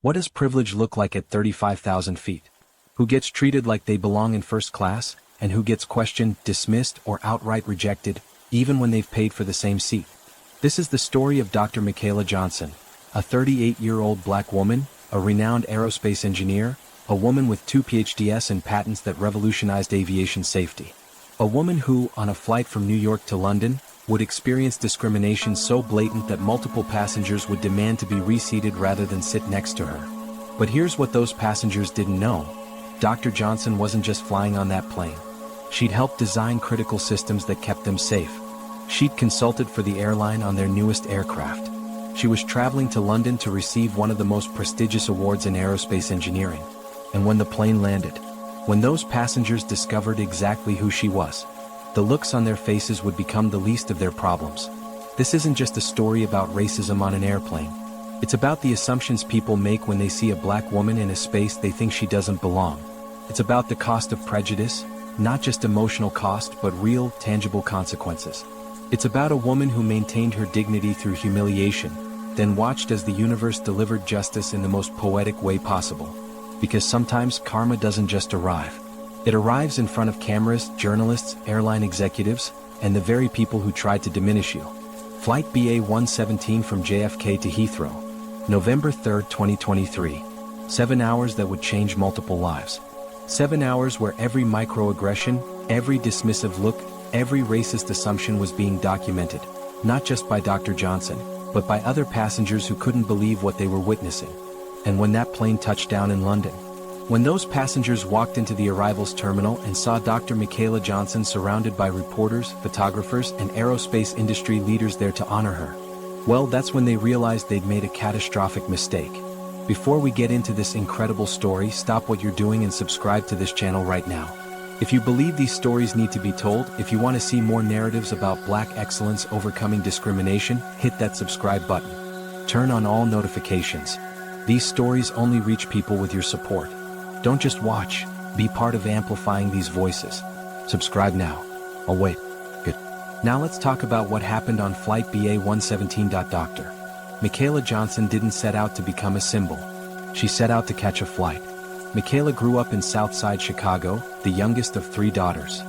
What does privilege look like at 35,000 feet? Who gets treated like they belong in first class, and who gets questioned, dismissed, or outright rejected, even when they've paid for the same seat? This is the story of Dr. Michaela Johnson, a 38-year-old black woman, a renowned aerospace engineer, a woman with 2 PhDs and patents that revolutionized aviation safety. A woman who, on a flight from New York to London, would experience discrimination so blatant that multiple passengers would demand to be reseated rather than sit next to her. But here's what those passengers didn't know. Dr. Johnson wasn't just flying on that plane. She'd helped design critical systems that kept them safe. She'd consulted for the airline on their newest aircraft. She was traveling to London to receive one of the most prestigious awards in aerospace engineering. And when the plane landed, when those passengers discovered exactly who she was, the looks on their faces would become the least of their problems. This isn't just a story about racism on an airplane. It's about the assumptions people make when they see a black woman in a space they think she doesn't belong. It's about the cost of prejudice, not just emotional cost but real, tangible consequences. It's about a woman who maintained her dignity through humiliation, then watched as the universe delivered justice in the most poetic way possible. Because sometimes karma doesn't just arrive. It arrives in front of cameras, journalists, airline executives, and the very people who tried to diminish you. Flight BA 117 from JFK to Heathrow, November 3, 2023. 7 hours that would change multiple lives. 7 hours where every microaggression, every dismissive look, every racist assumption was being documented, not just by Dr. Johnson, but by other passengers who couldn't believe what they were witnessing. And when that plane touched down in London, when those passengers walked into the arrivals terminal and saw Dr. Michaela Johnson surrounded by reporters, photographers, and aerospace industry leaders there to honor her, well, that's when they realized they'd made a catastrophic mistake. Before we get into this incredible story, stop what you're doing and subscribe to this channel right now. If you believe these stories need to be told, if you want to see more narratives about black excellence overcoming discrimination, hit that subscribe button. Turn on all notifications. These stories only reach people with your support. Don't just watch, be part of amplifying these voices. Subscribe now. Oh wait, good. Now let's talk about what happened on flight BA 117. Dr. Michaela Johnson didn't set out to become a symbol. She set out to catch a flight. Michaela grew up in Southside Chicago, the youngest of 3 daughters.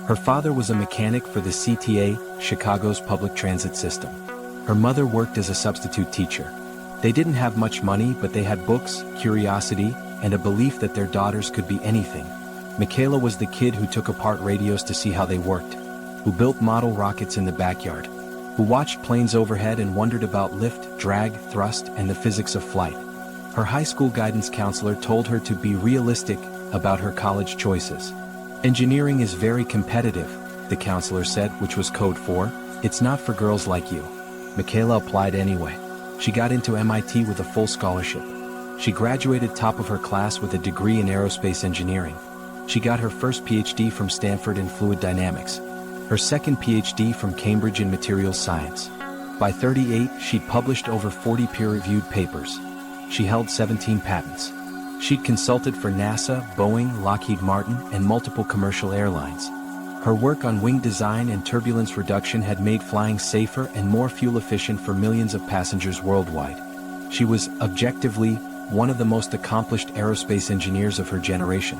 Her father was a mechanic for the CTA, Chicago's public transit system. Her mother worked as a substitute teacher. They didn't have much money, but they had books, curiosity, and a belief that their daughters could be anything. Michaela was the kid who took apart radios to see how they worked, who built model rockets in the backyard, who watched planes overhead and wondered about lift, drag, thrust, and the physics of flight. Her high school guidance counselor told her to be realistic about her college choices. Engineering is very competitive, the counselor said, which was code for, it's not for girls like you. Michaela applied anyway. She got into MIT with a full scholarship. She graduated top of her class with a degree in aerospace engineering. She got her first PhD from Stanford in fluid dynamics. Her second PhD from Cambridge in materials science. By 38, she'd published over 40 peer-reviewed papers. She held 17 patents. She'd consulted for NASA, Boeing, Lockheed Martin, and multiple commercial airlines. Her work on wing design and turbulence reduction had made flying safer and more fuel-efficient for millions of passengers worldwide. She was, objectively, one of the most accomplished aerospace engineers of her generation.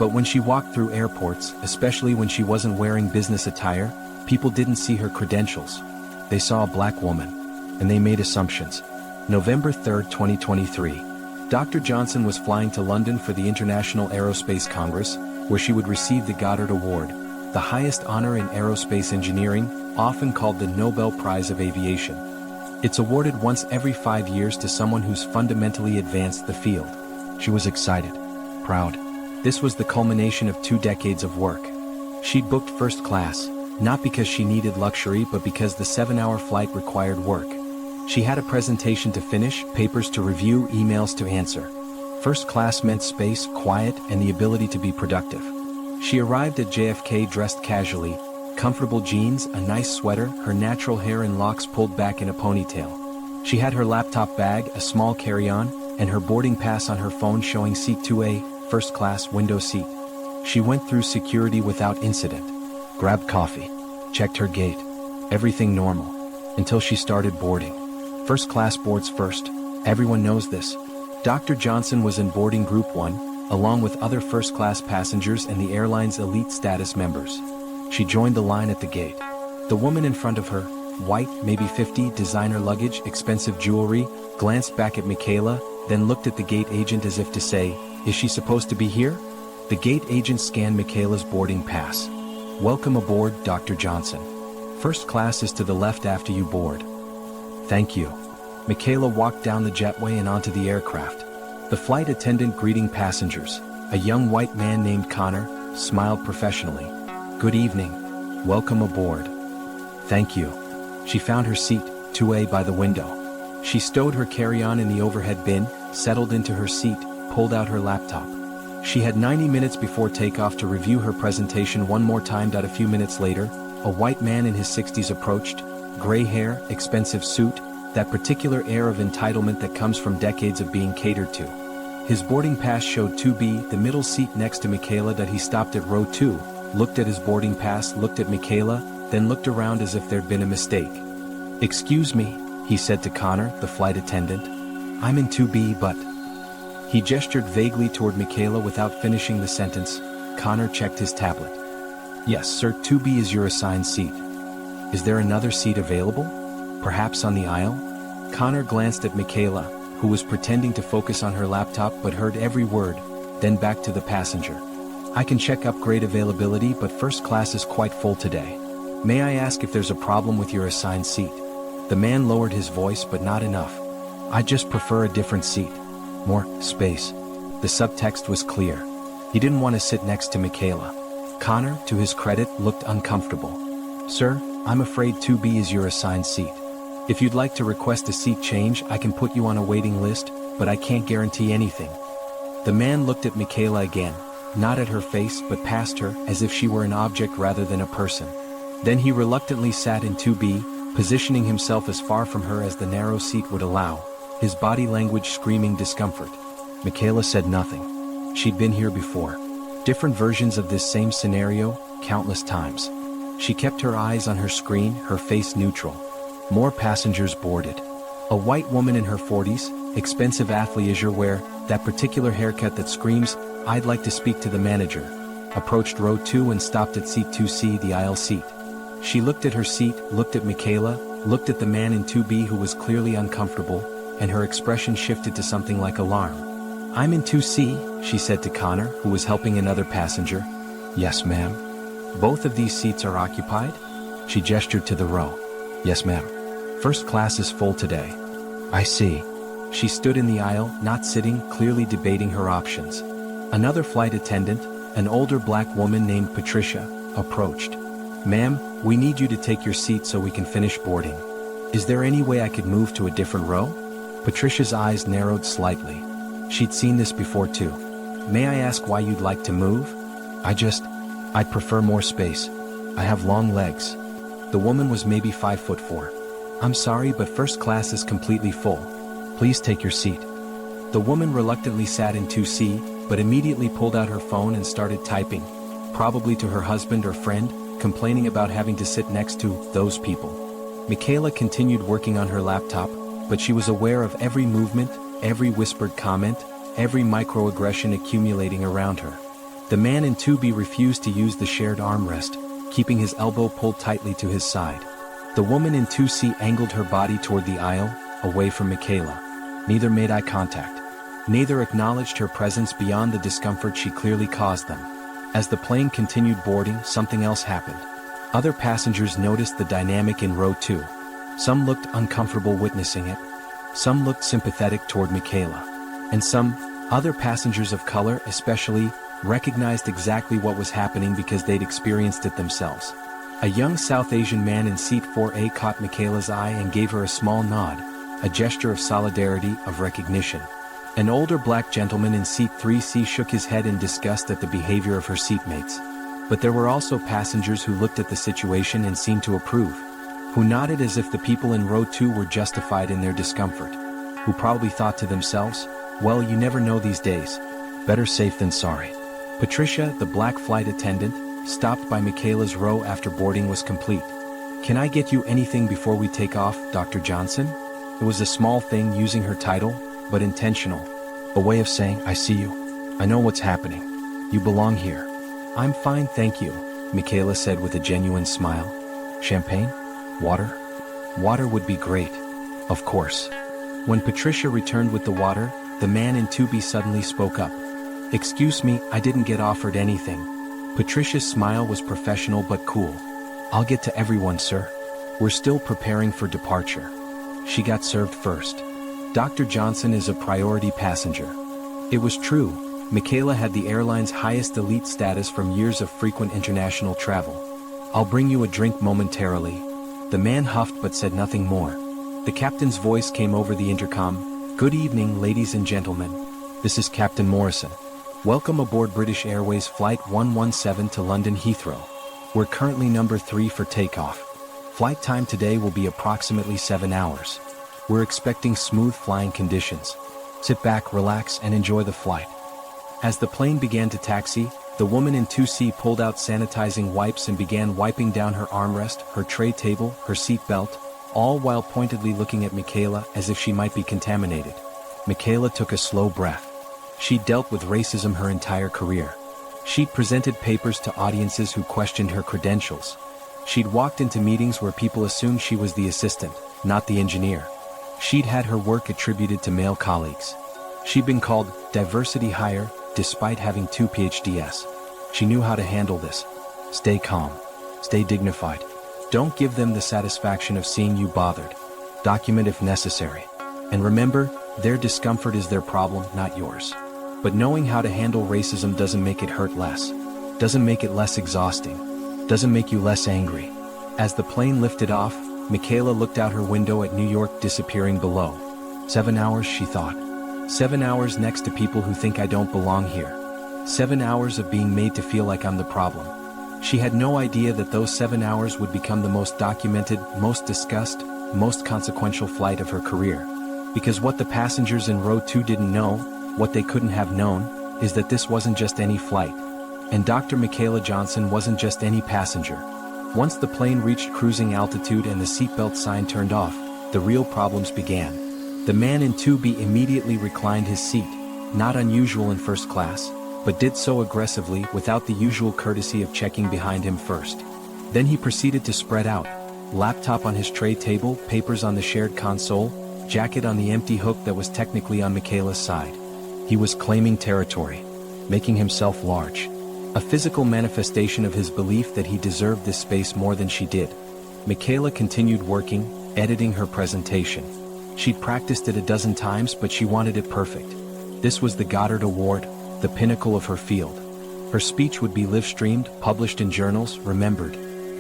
But when she walked through airports, especially when she wasn't wearing business attire, people didn't see her credentials. They saw a black woman, and they made assumptions. November 3, 2023. Dr. Johnson was flying to London for the International Aerospace Congress, where she would receive the Goddard Award, the highest honor in aerospace engineering, often called the Nobel Prize of Aviation. It's awarded once every 5 years to someone who's fundamentally advanced the field. She was excited, proud. This was the culmination of 2 decades of work. She'd booked first class, not because she needed luxury but because the 7-hour flight required work. She had a presentation to finish, papers to review, emails to answer. First class meant space, quiet, and the ability to be productive. She arrived at JFK dressed casually, comfortable jeans, a nice sweater, her natural hair in locks pulled back in a ponytail. She had her laptop bag, a small carry-on, and her boarding pass on her phone showing seat 2A, first class window seat. She went through security without incident. Grabbed coffee. Checked her gate. Everything normal. Until she started boarding. First class boards first. Everyone knows this. Dr. Johnson was in boarding group 1, along with other first-class passengers and the airline's elite status members. She joined the line at the gate. The woman in front of her, white, maybe 50, designer luggage, expensive jewelry, glanced back at Michaela, then looked at the gate agent as if to say, "Is she supposed to be here?" The gate agent scanned Michaela's boarding pass. "Welcome aboard, Dr. Johnson. First class is to the left after you board." "Thank you." Michaela walked down the jetway and onto the aircraft. The flight attendant greeting passengers, a young white man named Connor, smiled professionally. "Good evening. Welcome aboard." "Thank you." She found her seat, 2A by the window. She stowed her carry-on in the overhead bin, settled into her seat, pulled out her laptop. She had 90 minutes before takeoff to review her presentation one more time. A few minutes later, a white man in his 60s approached, gray hair, expensive suit, that particular air of entitlement that comes from decades of being catered to. His boarding pass showed 2B, the middle seat next to Michaela. He stopped at row 2, looked at his boarding pass, looked at Michaela, then looked around as if there'd been a mistake. "Excuse me," he said to Connor, the flight attendant. "I'm in 2B, but..." He gestured vaguely toward Michaela without finishing the sentence. Connor checked his tablet. "Yes, sir, 2B is your assigned seat. Is there another seat available? Perhaps on the aisle?" Connor glanced at Michaela, who was pretending to focus on her laptop but heard every word, then back to the passenger. "I can check upgrade availability, but first class is quite full today. May I ask if there's a problem with your assigned seat?" The man lowered his voice, but not enough. "I just prefer a different seat. More space." The subtext was clear. He didn't want to sit next to Michaela. Connor, to his credit, looked uncomfortable. "Sir, I'm afraid 2B is your assigned seat. If you'd like to request a seat change, I can put you on a waiting list, but I can't guarantee anything." The man looked at Michaela again, not at her face but past her, as if she were an object rather than a person. Then he reluctantly sat in 2B, positioning himself as far from her as the narrow seat would allow, his body language screaming discomfort. Michaela said nothing. She'd been here before. Different versions of this same scenario, countless times. She kept her eyes on her screen, her face neutral. More passengers boarded. A white woman in her 40s, expensive athleisure wear, that particular haircut that screams, "I'd like to speak to the manager," approached row 2 and stopped at seat 2C, the aisle seat. She looked at her seat, looked at Michaela, looked at the man in 2B who was clearly uncomfortable, and her expression shifted to something like alarm. "I'm in 2C, she said to Connor, who was helping another passenger. "Yes, ma'am." "Both of these seats are occupied?" She gestured to the row. "Yes, ma'am. First class is full today." "I see." She stood in the aisle, not sitting, clearly debating her options. Another flight attendant, an older black woman named Patricia, approached. "Ma'am, we need you to take your seat so we can finish boarding. Is there any way I could move to a different row?" Patricia's eyes narrowed slightly. She'd seen this before too. "May I ask why you'd like to move?" I'd prefer more space. I have long legs." The woman was maybe 5'4". "I'm sorry, but first class is completely full. Please take your seat." The woman reluctantly sat in 2C, but immediately pulled out her phone and started typing, probably to her husband or friend, complaining about having to sit next to those people. Michaela continued working on her laptop, but she was aware of every movement, every whispered comment, every microaggression accumulating around her. The man in 2B refused to use the shared armrest, keeping his elbow pulled tightly to his side. The woman in 2C angled her body toward the aisle, away from Michaela. Neither made eye contact. Neither acknowledged her presence beyond the discomfort she clearly caused them. As the plane continued boarding, something else happened. Other passengers noticed the dynamic in row 2. Some looked uncomfortable witnessing it. Some looked sympathetic toward Michaela. And some, other passengers of color especially, recognized exactly what was happening because they'd experienced it themselves. A young South Asian man in seat 4A caught Michaela's eye and gave her a small nod, a gesture of solidarity, of recognition. An older black gentleman in seat 3C shook his head in disgust at the behavior of her seatmates. But there were also passengers who looked at the situation and seemed to approve, who nodded as if the people in row 2 were justified in their discomfort, who probably thought to themselves, "Well, you never know these days. Better safe than sorry." Patricia, the black flight attendant, stopped by Michaela's row after boarding was complete. "Can I get you anything before we take off, Dr. Johnson?" It was a small thing, using her title, but intentional. A way of saying, I see you. I know what's happening. You belong here. I'm fine, thank you, Michaela said with a genuine smile. Champagne? Water? Water would be great. Of course. When Patricia returned with the water, the man in 2B suddenly spoke up. Excuse me, I didn't get offered anything. Patricia's smile was professional but cool. I'll get to everyone, sir. We're still preparing for departure. She got served first. Dr. Johnson is a priority passenger. It was true. Michaela had the airline's highest elite status from years of frequent international travel. I'll bring you a drink momentarily. The man huffed but said nothing more. The captain's voice came over the intercom. Good evening, ladies and gentlemen. This is Captain Morrison. Welcome aboard British Airways Flight 117 to London Heathrow. We're currently number 3 for takeoff. Flight time today will be approximately 7 hours. We're expecting smooth flying conditions. Sit back, relax, and enjoy the flight. As the plane began to taxi, the woman in 2C pulled out sanitizing wipes and began wiping down her armrest, her tray table, her seat belt, all while pointedly looking at Michaela as if she might be contaminated. Michaela took a slow breath. She'd dealt with racism her entire career. She'd presented papers to audiences who questioned her credentials. She'd walked into meetings where people assumed she was the assistant, not the engineer. She'd had her work attributed to male colleagues. She'd been called diversity hire, despite having 2 PhDs. She knew how to handle this. Stay calm. Stay dignified. Don't give them the satisfaction of seeing you bothered. Document if necessary. And remember, their discomfort is their problem, not yours. But knowing how to handle racism doesn't make it hurt less. Doesn't make it less exhausting. Doesn't make you less angry. As the plane lifted off, Michaela looked out her window at New York disappearing below. 7 hours, she thought. 7 hours next to people who think I don't belong here. 7 hours of being made to feel like I'm the problem. She had no idea that those 7 hours would become the most documented, most discussed, most consequential flight of her career. Because what the passengers in row 2 didn't know, what they couldn't have known, is that this wasn't just any flight. And Dr. Michaela Johnson wasn't just any passenger. Once the plane reached cruising altitude and the seatbelt sign turned off, the real problems began. The man in 2B immediately reclined his seat, not unusual in first class, but did so aggressively without the usual courtesy of checking behind him first. Then he proceeded to spread out, laptop on his tray table, papers on the shared console, jacket on the empty hook that was technically on Michaela's side. He was claiming territory, making himself large. A physical manifestation of his belief that he deserved this space more than she did. Michaela continued working, editing her presentation. She'd practiced it a dozen times, but she wanted it perfect. This was the Goddard Award, the pinnacle of her field. Her speech would be live-streamed, published in journals, remembered.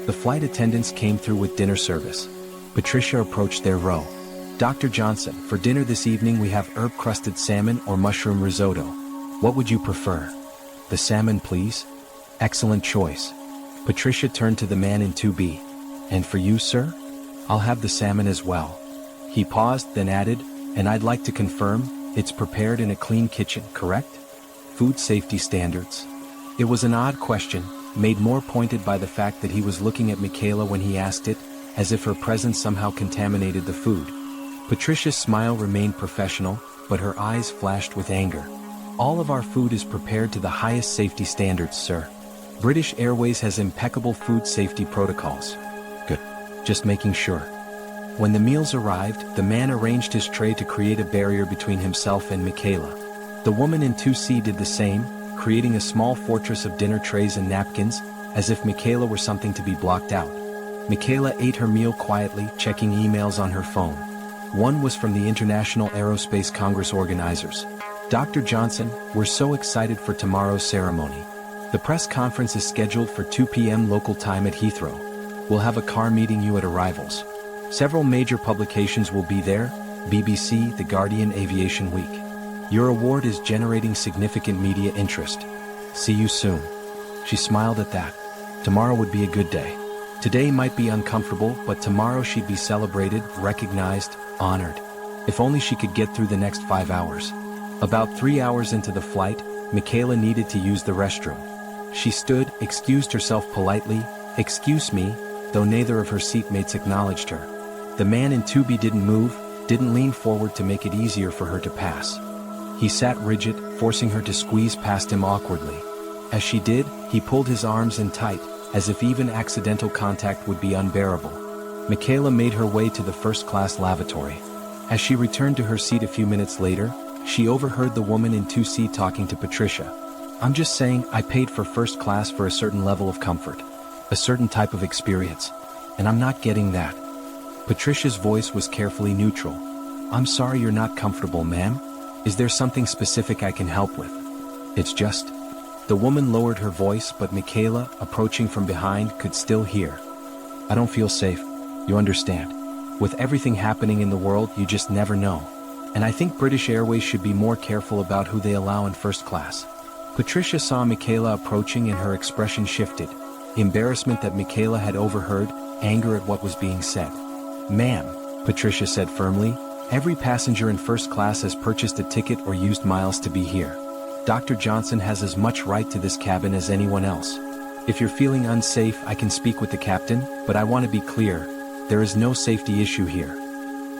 The flight attendants came through with dinner service. Patricia approached their row. Dr. Johnson, for dinner this evening we have herb-crusted salmon or mushroom risotto. What would you prefer? The salmon, please. Excellent choice. Patricia turned to the man in 2B. And for you, sir? I'll have the salmon as well. He paused, then added, and I'd like to confirm, it's prepared in a clean kitchen, correct? Food safety standards. It was an odd question, made more pointed by the fact that he was looking at Michaela when he asked it, as if her presence somehow contaminated the food. Patricia's smile remained professional, but her eyes flashed with anger. All of our food is prepared to the highest safety standards, sir. British Airways has impeccable food safety protocols. Good. Just making sure. When the meals arrived, the man arranged his tray to create a barrier between himself and Michaela. The woman in 2C did the same, creating a small fortress of dinner trays and napkins, as if Michaela were something to be blocked out. Michaela ate her meal quietly, checking emails on her phone. One was from the International Aerospace Congress organizers. Dr. Johnson, we're so excited for tomorrow's ceremony. The press conference is scheduled for 2 p.m. local time at Heathrow. We'll have a car meeting you at arrivals. Several major publications will be there, BBC, The Guardian, Aviation Week. Your award is generating significant media interest. See you soon. She smiled at that. Tomorrow would be a good day. Today might be uncomfortable, but tomorrow she'd be celebrated, recognized, honored. If only she could get through the next 5 hours. About 3 hours into the flight, Michaela needed to use the restroom. She stood, excused herself politely, excuse me, though neither of her seatmates acknowledged her. The man in 2B didn't move, didn't lean forward to make it easier for her to pass. He sat rigid, forcing her to squeeze past him awkwardly. As she did, he pulled his arms in tight, as if even accidental contact would be unbearable. Michaela made her way to the first-class lavatory. As she returned to her seat a few minutes later, she overheard the woman in 2C talking to Patricia. "I'm just saying I paid for first class for a certain level of comfort, a certain type of experience, and I'm not getting that." Patricia's voice was carefully neutral. "I'm sorry you're not comfortable, ma'am. Is there something specific I can help with? It's just..." The woman lowered her voice, but Michaela, approaching from behind, could still hear. "I don't feel safe, you understand. With everything happening in the world, you just never know. And I think British Airways should be more careful about who they allow in first class." Patricia saw Michaela approaching and her expression shifted. Embarrassment that Michaela had overheard, anger at what was being said. "Ma'am," Patricia said firmly, "every passenger in first class has purchased a ticket or used miles to be here. Dr. Johnson has as much right to this cabin as anyone else. If you're feeling unsafe, I can speak with the captain, but I want to be clear, there is no safety issue here."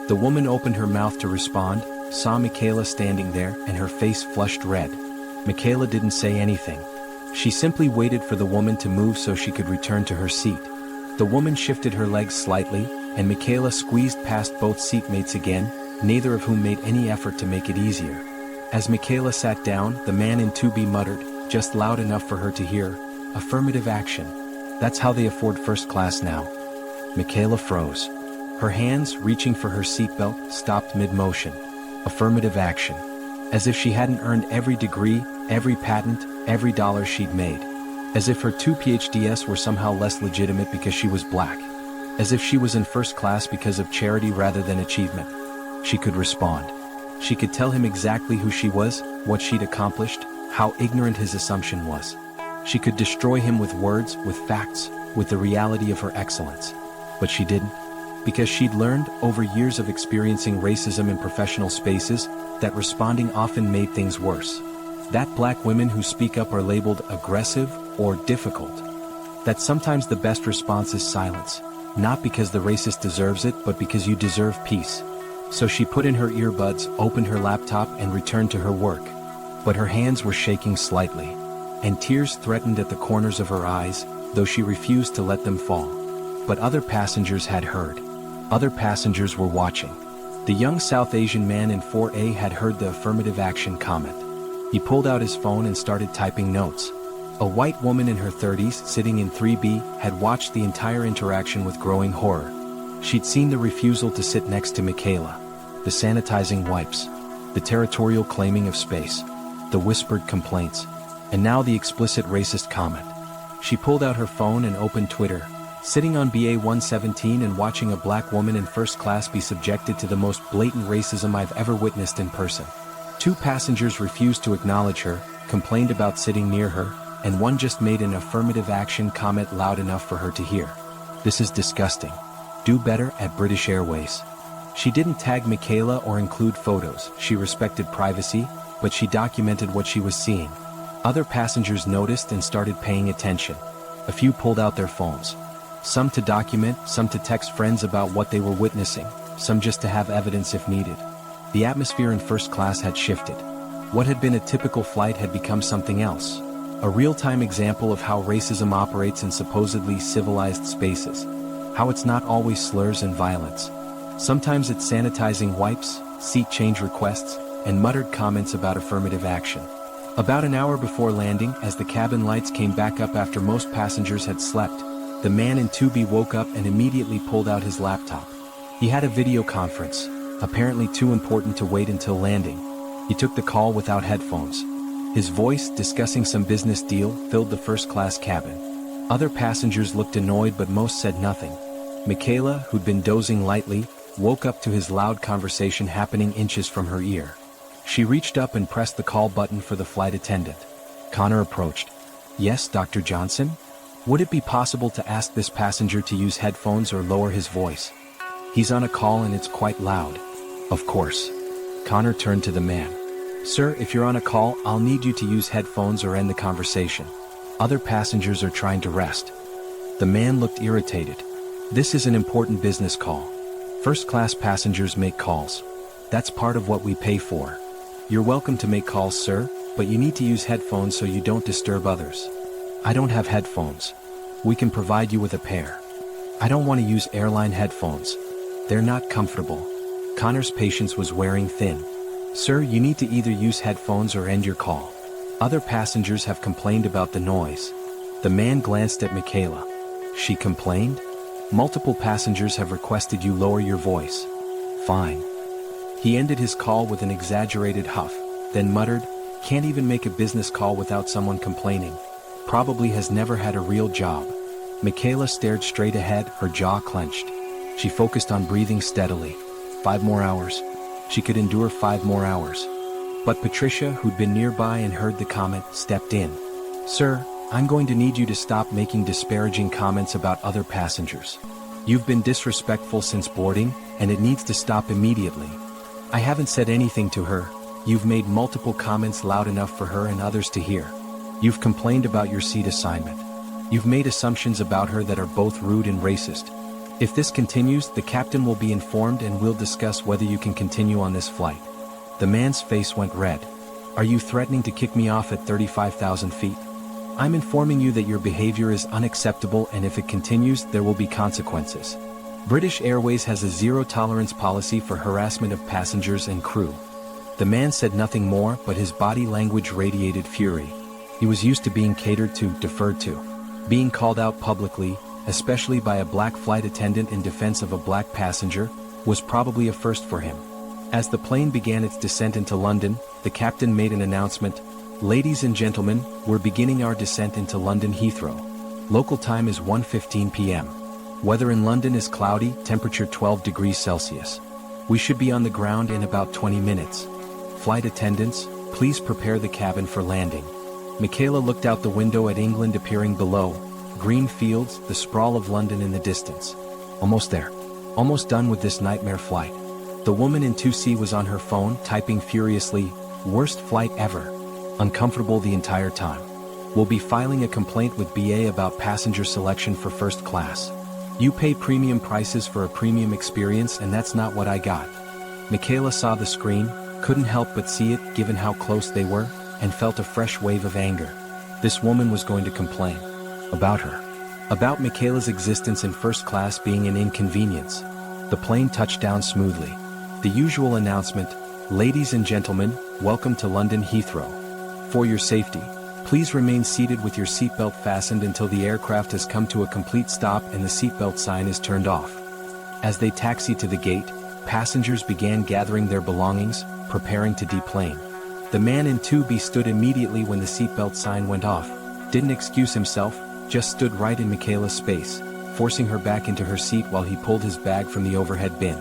The woman opened her mouth to respond, saw Michaela standing there, and her face flushed red. Michaela didn't say anything. She simply waited for the woman to move so she could return to her seat. The woman shifted her legs slightly, and Michaela squeezed past both seatmates again, neither of whom made any effort to make it easier. As Michaela sat down, the man in 2B muttered, just loud enough for her to hear, "Affirmative action. That's how they afford first class now." Michaela froze. Her hands, reaching for her seatbelt, stopped mid-motion. Affirmative action. As if she hadn't earned every degree, every patent, every dollar she'd made. As if her 2 PhDs were somehow less legitimate because she was black. As if she was in first class because of charity rather than achievement. She could respond. She could tell him exactly who she was, what she'd accomplished, how ignorant his assumption was. She could destroy him with words, with facts, with the reality of her excellence. But she didn't. Because she'd learned, over years of experiencing racism in professional spaces, that responding often made things worse. That black women who speak up are labeled aggressive or difficult. That sometimes the best response is silence, not because the racist deserves it, but because you deserve peace. So she put in her earbuds, opened her laptop, and returned to her work. But her hands were shaking slightly, and tears threatened at the corners of her eyes, though she refused to let them fall. But other passengers had heard. Other passengers were watching. The young South Asian man in 4A had heard the affirmative action comment. He pulled out his phone and started typing notes. A white woman in her 30s, sitting in 3B, had watched the entire interaction with growing horror. She'd seen the refusal to sit next to Michaela, the sanitizing wipes, the territorial claiming of space, the whispered complaints, and now the explicit racist comment. She pulled out her phone and opened Twitter. Sitting on BA 117 and watching a black woman in first class be subjected to the most blatant racism I've ever witnessed in person. 2 passengers refused to acknowledge her, complained about sitting near her, and one just made an affirmative action comment loud enough for her to hear. "This is disgusting. Do better at British Airways." She didn't tag Michaela or include photos. She respected privacy, but she documented what she was seeing. Other passengers noticed and started paying attention. A few pulled out their phones. Some to document, some to text friends about what they were witnessing, some just to have evidence if needed. The atmosphere in first class had shifted. What had been a typical flight had become something else. A real-time example of how racism operates in supposedly civilized spaces. How it's not always slurs and violence. Sometimes it's sanitizing wipes, seat change requests, and muttered comments about affirmative action. About an hour before landing, as the cabin lights came back up after most passengers had slept, the man in 2B woke up and immediately pulled out his laptop. He had a video conference, apparently too important to wait until landing. He took the call without headphones. His voice, discussing some business deal, filled the first-class cabin. Other passengers looked annoyed, but most said nothing. Michaela, who'd been dozing lightly, woke up to his loud conversation happening inches from her ear. She reached up and pressed the call button for the flight attendant. Connor approached. "Yes, Dr. Johnson? Would it be possible to ask this passenger to use headphones or lower his voice? He's on a call and it's quite loud." "Of course." Connor turned to the man. "Sir, if you're on a call, I'll need you to use headphones or end the conversation. Other passengers are trying to rest." The man looked irritated. "This is an important business call. First-class passengers make calls. That's part of what we pay for. You're welcome to make calls, sir, but you need to use headphones so you don't disturb others. I don't have headphones. We can provide you with a pair. I don't want to use airline headphones. They're not comfortable. Connor's patience was wearing thin. Sir, you need to either use headphones or end your call. Other passengers have complained about the noise. The man glanced at Michaela. She complained? Multiple passengers have requested you lower your voice. Fine. He ended his call with an exaggerated huff, then muttered, can't even make a business call without someone complaining. Probably has never had a real job. Michaela stared straight ahead, her jaw clenched. She focused on breathing steadily. 5 more hours. She could endure 5 more hours. But Patricia, who'd been nearby and heard the comment, stepped in. Sir, I'm going to need you to stop making disparaging comments about other passengers. You've been disrespectful since boarding, and it needs to stop immediately. I haven't said anything to her. You've made multiple comments loud enough for her and others to hear. You've complained about your seat assignment. You've made assumptions about her that are both rude and racist. If this continues, the captain will be informed and we'll discuss whether you can continue on this flight. The man's face went red. Are you threatening to kick me off at 35,000 feet? I'm informing you that your behavior is unacceptable, and if it continues, there will be consequences. British Airways has a zero-tolerance policy for harassment of passengers and crew. The man said nothing more, but his body language radiated fury. He was used to being catered to, deferred to. Being called out publicly, especially by a black flight attendant in defense of a black passenger, was probably a first for him. As the plane began its descent into London, the captain made an announcement. Ladies and gentlemen, we're beginning our descent into London Heathrow. Local time is 1:15 p.m. Weather in London is cloudy, temperature 12 degrees Celsius. We should be on the ground in about 20 minutes. Flight attendants, please prepare the cabin for landing. Michaela looked out the window at England appearing below, green fields, the sprawl of London in the distance. Almost there. Almost done with this nightmare flight. The woman in 2C was on her phone, typing furiously, worst flight ever. Uncomfortable the entire time. We'll be filing a complaint with BA about passenger selection for first class. You pay premium prices for a premium experience, and that's not what I got. Michaela saw the screen, couldn't help but see it given how close they were, and felt a fresh wave of anger. This woman was going to complain. About her. About Michaela's existence in first class being an inconvenience. The plane touched down smoothly. The usual announcement, ladies and gentlemen, welcome to London Heathrow. For your safety, please remain seated with your seatbelt fastened until the aircraft has come to a complete stop and the seatbelt sign is turned off. As they taxied to the gate, passengers began gathering their belongings, preparing to deplane. The man in 2B stood immediately when the seatbelt sign went off, didn't excuse himself, just stood right in Michaela's space, forcing her back into her seat while he pulled his bag from the overhead bin.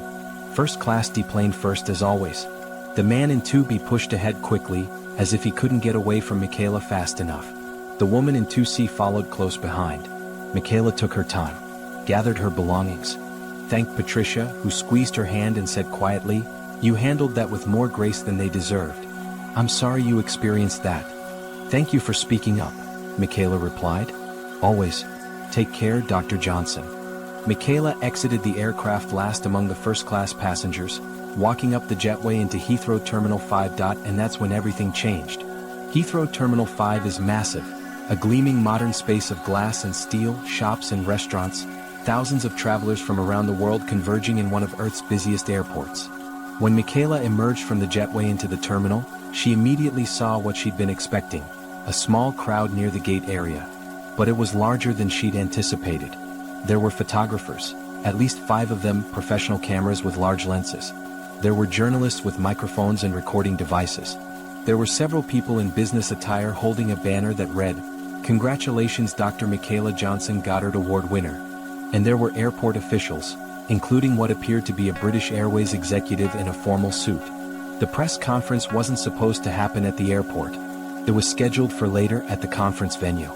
First class deplaned first as always. The man in 2B pushed ahead quickly, as if he couldn't get away from Michaela fast enough. The woman in 2C followed close behind. Michaela took her time, gathered her belongings, thanked Patricia, who squeezed her hand and said quietly, you handled that with more grace than they deserved. I'm sorry you experienced that. Thank you for speaking up, Michaela replied. Always. Take care, Dr. Johnson. Michaela exited the aircraft last among the first-class passengers, walking up the jetway into Heathrow Terminal 5. And that's when everything changed. Heathrow Terminal 5 is massive, a gleaming modern space of glass and steel, shops and restaurants, thousands of travelers from around the world converging in one of Earth's busiest airports. When Michaela emerged from the jetway into the terminal, she immediately saw what she'd been expecting, a small crowd near the gate area. But it was larger than she'd anticipated. There were photographers, at least 5 of them, professional cameras with large lenses. There were journalists with microphones and recording devices. There were several people in business attire holding a banner that read, "Congratulations Dr. Michaela Johnson, Goddard Award winner." And there were airport officials, including what appeared to be a British Airways executive in a formal suit. The press conference wasn't supposed to happen at the airport. It was scheduled for later at the conference venue.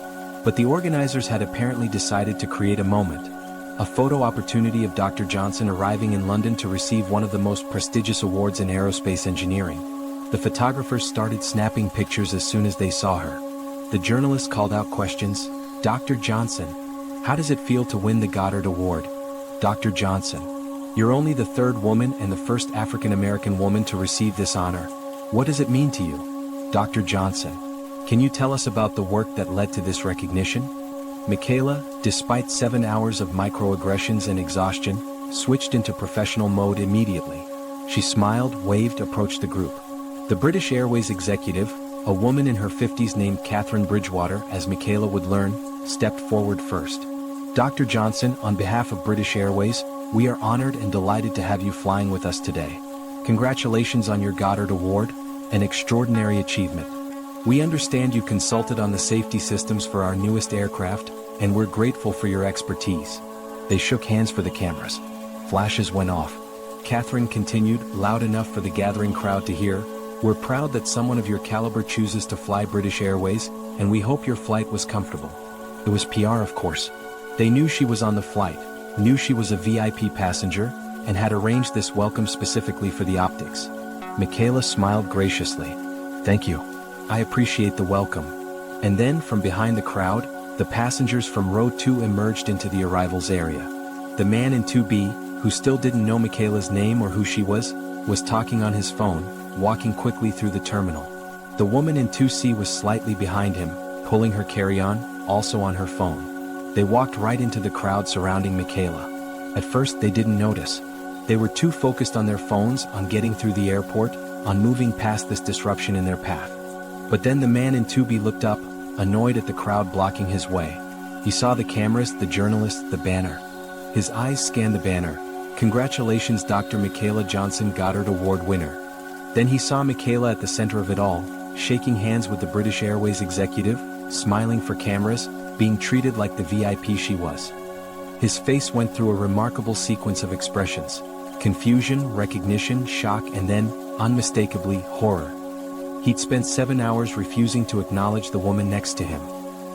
But the organizers had apparently decided to create a moment. A photo opportunity of Dr. Johnson arriving in London to receive one of the most prestigious awards in aerospace engineering. The photographers started snapping pictures as soon as they saw her. The journalists called out questions. Dr. Johnson, how does it feel to win the Goddard Award? Dr. Johnson, you're only the 3rd woman and the first African-American woman to receive this honor. What does it mean to you? Dr. Johnson, can you tell us about the work that led to this recognition? Michaela, despite 7 hours of microaggressions and exhaustion, switched into professional mode immediately. She smiled, waved, approached the group. The British Airways executive, a woman in her 50s named Catherine Bridgewater, as Michaela would learn, stepped forward first. Dr. Johnson, on behalf of British Airways, we are honored and delighted to have you flying with us today. Congratulations on your Goddard Award, an extraordinary achievement. We understand you consulted on the safety systems for our newest aircraft, and we're grateful for your expertise. They shook hands for the cameras. Flashes went off. Catherine continued, loud enough for the gathering crowd to hear, "We're proud that someone of your caliber chooses to fly British Airways, and we hope your flight was comfortable." It was PR, of course. They knew she was on the flight, knew she was a VIP passenger, and had arranged this welcome specifically for the optics. Michaela smiled graciously. "Thank you. I appreciate the welcome." And then, from behind the crowd, the passengers from row 2 emerged into the arrivals area. The man in 2B, who still didn't know Michaela's name or who she was talking on his phone, walking quickly through the terminal. The woman in 2C was slightly behind him, pulling her carry-on, also on her phone. They walked right into the crowd surrounding Michaela. At first they didn't notice. They were too focused on their phones, on getting through the airport, on moving past this disruption in their path. But then the man in 2B looked up, annoyed at the crowd blocking his way. He saw the cameras, the journalists, the banner. His eyes scanned the banner. "Congratulations, Dr. Michaela Johnson, Goddard Award winner." Then he saw Michaela at the center of it all, shaking hands with the British Airways executive, smiling for cameras, being treated like the VIP she was. His face went through a remarkable sequence of expressions: confusion, recognition, shock, and then, unmistakably, horror. He'd spent 7 hours refusing to acknowledge the woman next to him,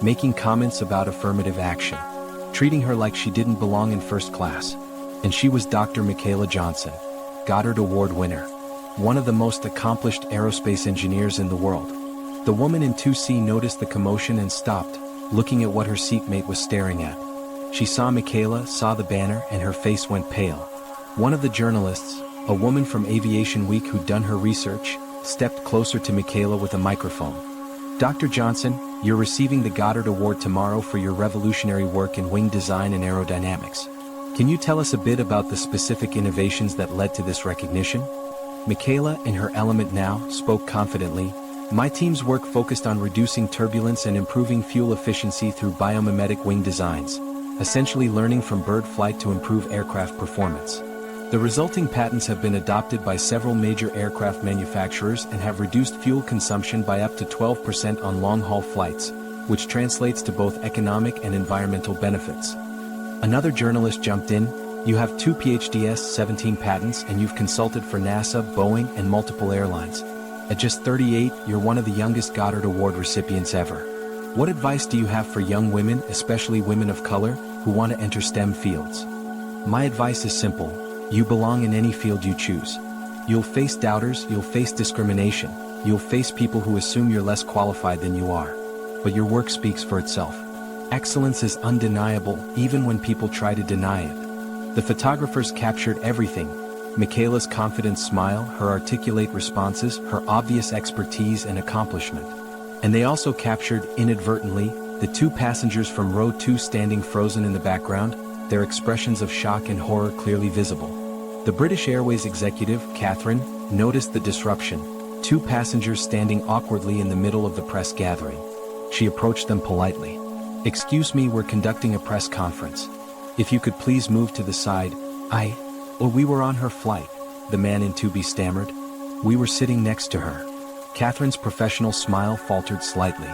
making comments about affirmative action, treating her like she didn't belong in first class. And she was Dr. Michaela Johnson, Goddard Award winner, one of the most accomplished aerospace engineers in the world. The woman in 2C noticed the commotion and stopped, looking at what her seatmate was staring at. She saw Michaela, saw the banner, and her face went pale. One of the journalists, a woman from Aviation Week who'd done her research, stepped closer to Michaela with a microphone. "Dr. Johnson, you're receiving the Goddard Award tomorrow for your revolutionary work in wing design and aerodynamics. Can you tell us a bit about the specific innovations that led to this recognition?" Michaela, in her element now, spoke confidently. "My team's work focused on reducing turbulence and improving fuel efficiency through biomimetic wing designs, essentially learning from bird flight to improve aircraft performance. The resulting patents have been adopted by several major aircraft manufacturers and have reduced fuel consumption by up to 12% on long-haul flights, which translates to both economic and environmental benefits." Another journalist jumped in. "You have 2 PhDs, 17 patents, and you've consulted for NASA, Boeing, and multiple airlines. At just 38, you're one of the youngest Goddard Award recipients ever. What advice do you have for young women, especially women of color, who want to enter STEM fields?" "My advice is simple. You belong in any field you choose. You'll face doubters, you'll face discrimination, you'll face people who assume you're less qualified than you are. But your work speaks for itself. Excellence is undeniable, even when people try to deny it." The photographers captured everything: Michaela's confident smile, her articulate responses, her obvious expertise and accomplishment. And they also captured, inadvertently, the 2 passengers from row 2 standing frozen in the background, their expressions of shock and horror clearly visible. The British Airways executive, Catherine, noticed the disruption: 2 passengers standing awkwardly in the middle of the press gathering. She approached them politely. "Excuse me, we're conducting a press conference. If you could please move to the side." We were on her flight," the man in 2B stammered. "We were sitting next to her." Catherine's professional smile faltered slightly.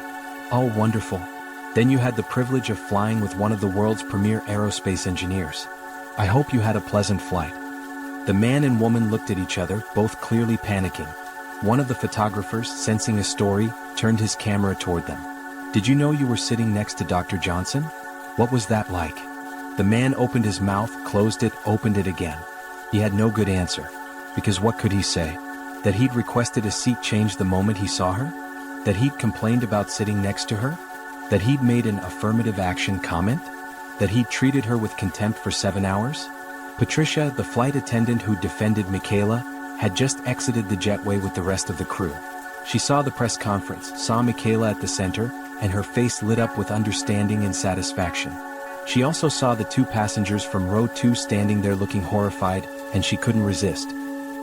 "Oh, wonderful. Then you had the privilege of flying with one of the world's premier aerospace engineers. I hope you had a pleasant flight." The man and woman looked at each other, both clearly panicking. One of the photographers, sensing a story, turned his camera toward them. "Did you know you were sitting next to Dr. Johnson? What was that like?" The man opened his mouth, closed it, opened it again. He had no good answer. Because what could he say? That he'd requested a seat change the moment he saw her? That he'd complained about sitting next to her? That he'd made an affirmative action comment? That he'd treated her with contempt for 7 hours? Patricia, the flight attendant who defended Michaela, had just exited the jetway with the rest of the crew. She saw the press conference, saw Michaela at the center, and her face lit up with understanding and satisfaction. She also saw the two passengers from row 2 standing there looking horrified, and she couldn't resist.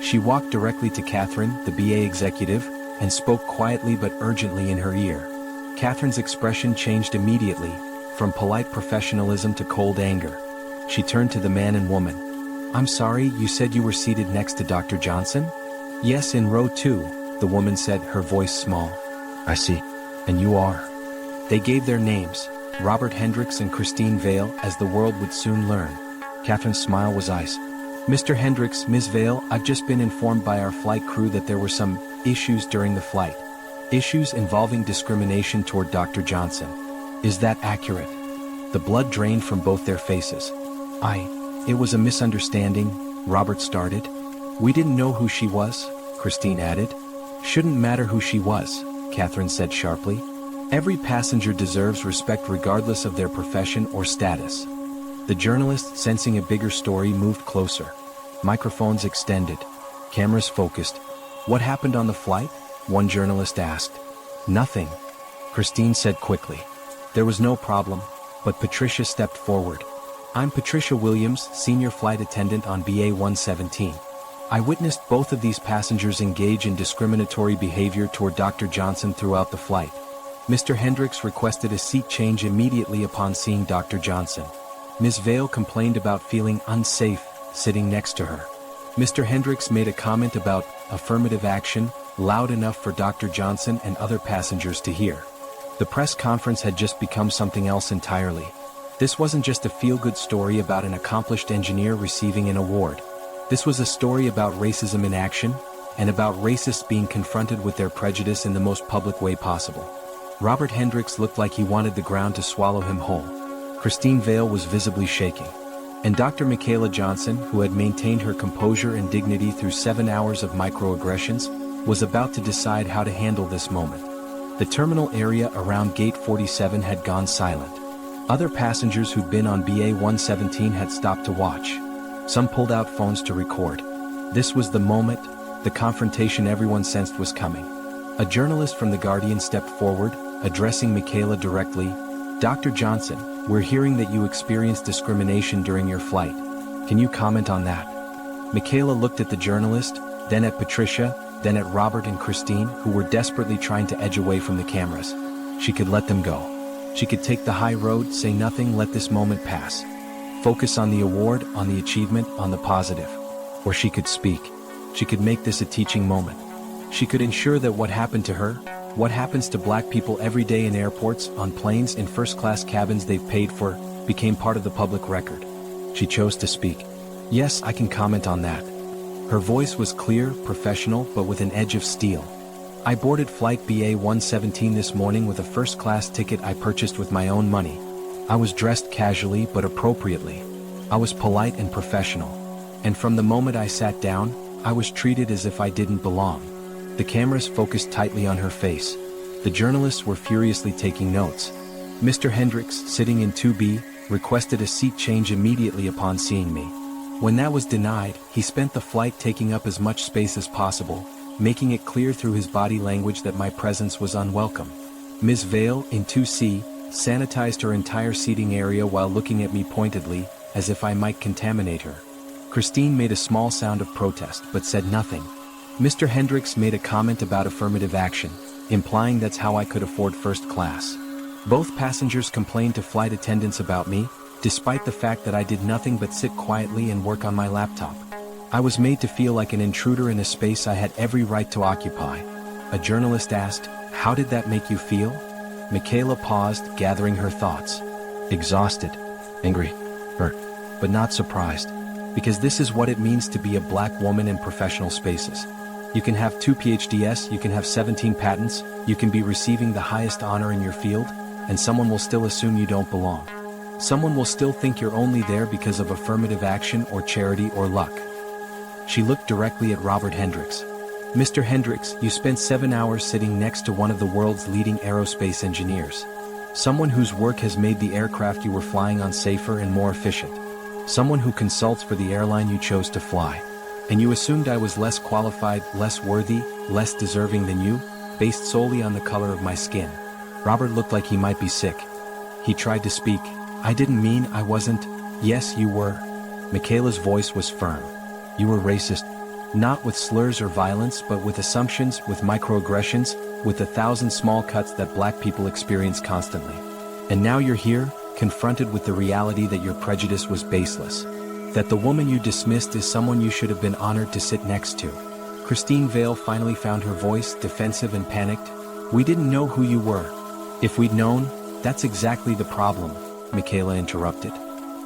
She walked directly to Catherine, the BA executive, and spoke quietly but urgently in her ear. Catherine's expression changed immediately, from polite professionalism to cold anger. She turned to the man and woman. "I'm sorry, you said you were seated next to Dr. Johnson?" "Yes, in row 2, the woman said, her voice small. "I see. And you are?" They gave their names, Robert Hendricks and Christine Vale, as the world would soon learn. Catherine's smile was ice. "Mr. Hendricks, Ms. Vale, I've just been informed by our flight crew that there were some issues during the flight. Issues involving discrimination toward Dr. Johnson. Is that accurate?" The blood drained from both their faces. It was a misunderstanding," Robert started. "We didn't know who she was," Christine added. "Shouldn't matter who she was," Catherine said sharply. "Every passenger deserves respect regardless of their profession or status." The journalist, sensing a bigger story, moved closer. Microphones extended. Cameras focused. "What happened on the flight?" one journalist asked. "Nothing," Christine said quickly. "There was no problem," but Patricia stepped forward. "I'm Patricia Williams, senior flight attendant on BA 117. I witnessed both of these passengers engage in discriminatory behavior toward Dr. Johnson throughout the flight. Mr. Hendricks requested a seat change immediately upon seeing Dr. Johnson. Ms. Vale complained about feeling unsafe sitting next to her. Mr. Hendricks made a comment about affirmative action, loud enough for Dr. Johnson and other passengers to hear. The press conference had just become something else entirely. This wasn't just a feel-good story about an accomplished engineer receiving an award. This was a story about racism in action, and about racists being confronted with their prejudice in the most public way possible. Robert Hendricks looked like he wanted the ground to swallow him whole. Christine Vale was visibly shaking. And Dr. Michaela Johnson, who had maintained her composure and dignity through 7 hours of microaggressions, was about to decide how to handle this moment. The terminal area around Gate 47 had gone silent. Other passengers who'd been on BA 117 had stopped to watch. Some pulled out phones to record. This was the moment, the confrontation everyone sensed was coming. A journalist from The Guardian stepped forward, addressing Michaela directly. "Dr. Johnson, we're hearing that you experienced discrimination during your flight. Can you comment on that?" Michaela looked at the journalist, then at Patricia, then at Robert and Christine, who were desperately trying to edge away from the cameras. She could let them go. She could take the high road, say nothing, let this moment pass. Focus on the award, on the achievement, on the positive. Or she could speak. She could make this a teaching moment. She could ensure that what happened to her, what happens to black people every day in airports, on planes, in first-class cabins they've paid for, became part of the public record. She chose to speak. "Yes, I can comment on that." Her voice was clear, professional, but with an edge of steel. "I boarded flight BA 117 this morning with a first-class ticket I purchased with my own money. I was dressed casually but appropriately. I was polite and professional. And from the moment I sat down, I was treated as if I didn't belong." The cameras focused tightly on her face. The journalists were furiously taking notes. "Mr. Hendricks, sitting in 2B, requested a seat change immediately upon seeing me. When that was denied, he spent the flight taking up as much space as possible, making it clear through his body language that my presence was unwelcome. Ms. Vale, in 2C, sanitized her entire seating area while looking at me pointedly, as if I might contaminate her." Christine made a small sound of protest but said nothing. Mr. Hendricks made a comment about affirmative action, implying that's how I could afford first class. Both passengers complained to flight attendants about me, despite the fact that I did nothing but sit quietly and work on my laptop. I was made to feel like an intruder in a space I had every right to occupy. A journalist asked, "How did that make you feel?" Michaela paused, gathering her thoughts. Exhausted, angry, hurt, but not surprised, because this is what it means to be a black woman in professional spaces. You can have 2 PhDs, you can have 17 patents, you can be receiving the highest honor in your field, and someone will still assume you don't belong. Someone will still think you're only there because of affirmative action or charity or luck. She looked directly at Robert Hendricks. "Mr. Hendricks, you spent 7 hours sitting next to one of the world's leading aerospace engineers. Someone whose work has made the aircraft you were flying on safer and more efficient. Someone who consults for the airline you chose to fly. And you assumed I was less qualified, less worthy, less deserving than you, based solely on the color of my skin. Robert looked like he might be sick. He tried to speak. I didn't mean I wasn't. Yes, you were. Michaela's voice was firm. You were racist. Not with slurs or violence, but with assumptions, with microaggressions, with 1,000 small cuts that black people experience constantly. And now you're here, confronted with the reality that your prejudice was baseless. That the woman you dismissed is someone you should have been honored to sit next to. Christine Vale finally found her voice, defensive and panicked. We didn't know who you were. If we'd known, that's exactly the problem, Michaela interrupted.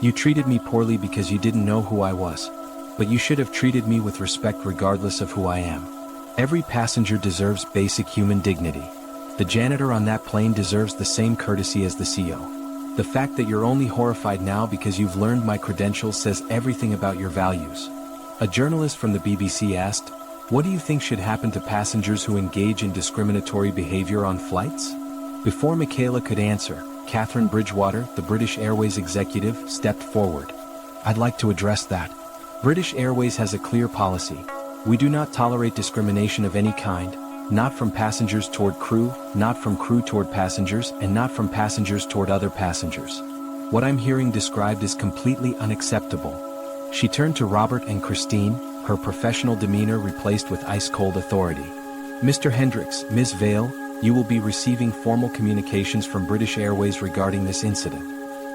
You treated me poorly because you didn't know who I was. But you should have treated me with respect regardless of who I am. Every passenger deserves basic human dignity. The janitor on that plane deserves the same courtesy as the CEO. The fact that you're only horrified now because you've learned my credentials says everything about your values. A journalist from the BBC asked, "What do you think should happen to passengers who engage in discriminatory behavior on flights?" Before Michaela could answer, Catherine Bridgewater, the British Airways executive, stepped forward. I'd like to address that. British Airways has a clear policy. We do not tolerate discrimination of any kind, not from passengers toward crew, not from crew toward passengers, and not from passengers toward other passengers. What I'm hearing described is completely unacceptable. She turned to Robert and Christine, her professional demeanor replaced with ice-cold authority. Mr. Hendricks, Ms. Vale, you will be receiving formal communications from British Airways regarding this incident.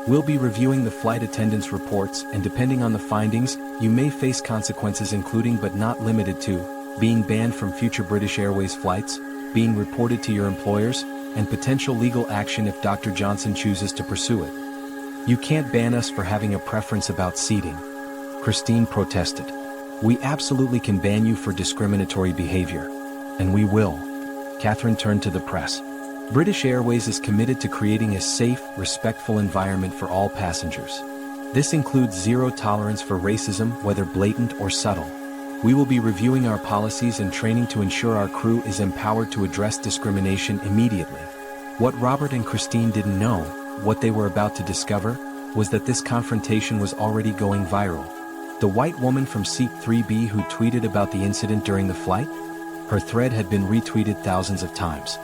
We'll be reviewing the flight attendants' reports, and depending on the findings, you may face consequences including but not limited to being banned from future British Airways flights, being reported to your employers, and potential legal action if Dr. Johnson chooses to pursue it. You can't ban us for having a preference about seating. Christine protested. We absolutely can ban you for discriminatory behavior. And we will. Catherine turned to the press. British Airways is committed to creating a safe, respectful environment for all passengers. This includes zero tolerance for racism, whether blatant or subtle. We will be reviewing our policies and training to ensure our crew is empowered to address discrimination immediately. What Robert and Christine didn't know, what they were about to discover, was that this confrontation was already going viral. The white woman from seat 3B who tweeted about the incident during the flight? Her thread had been retweeted thousands of times.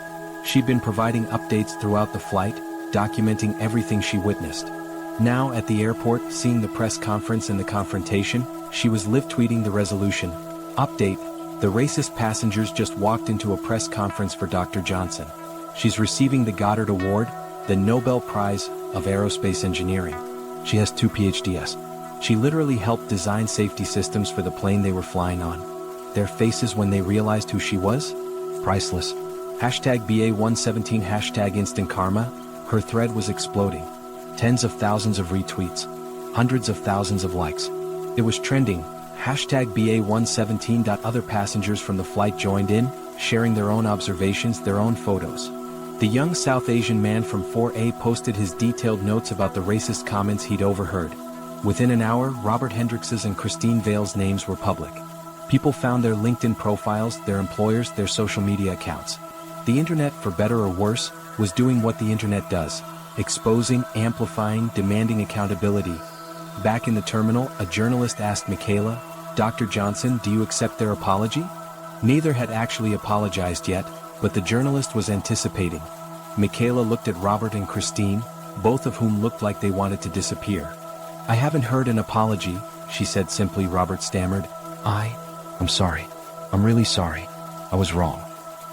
She'd been providing updates throughout the flight, documenting everything she witnessed. Now, at the airport, seeing the press conference and the confrontation, she was live-tweeting the resolution. Update: the racist passengers just walked into a press conference for Dr. Johnson. She's receiving the Goddard Award, the Nobel Prize of Aerospace Engineering. She has 2 PhDs. She literally helped design safety systems for the plane they were flying on. Their faces when they realized who she was? Priceless. Hashtag BA117 hashtag instant karma. Her thread was exploding. Tens of thousands of retweets. Hundreds of thousands of likes. It was trending. Hashtag BA117. Other passengers from the flight joined in, sharing their own observations, their own photos. The young South Asian man from 4A posted his detailed notes about the racist comments he'd overheard. Within an hour, Robert Hendricks's and Christine Vale's names were public. People found their LinkedIn profiles, their employers, their social media accounts. The internet, for better or worse, was doing what the internet does, exposing, amplifying, demanding accountability. Back in the terminal, a journalist asked Michaela, "Dr. Johnson, do you accept their apology?" Neither had actually apologized yet, but the journalist was anticipating. Michaela looked at Robert and Christine, both of whom looked like they wanted to disappear. "I haven't heard an apology," she said simply. Robert stammered. I'm sorry. I'm really sorry. I was wrong.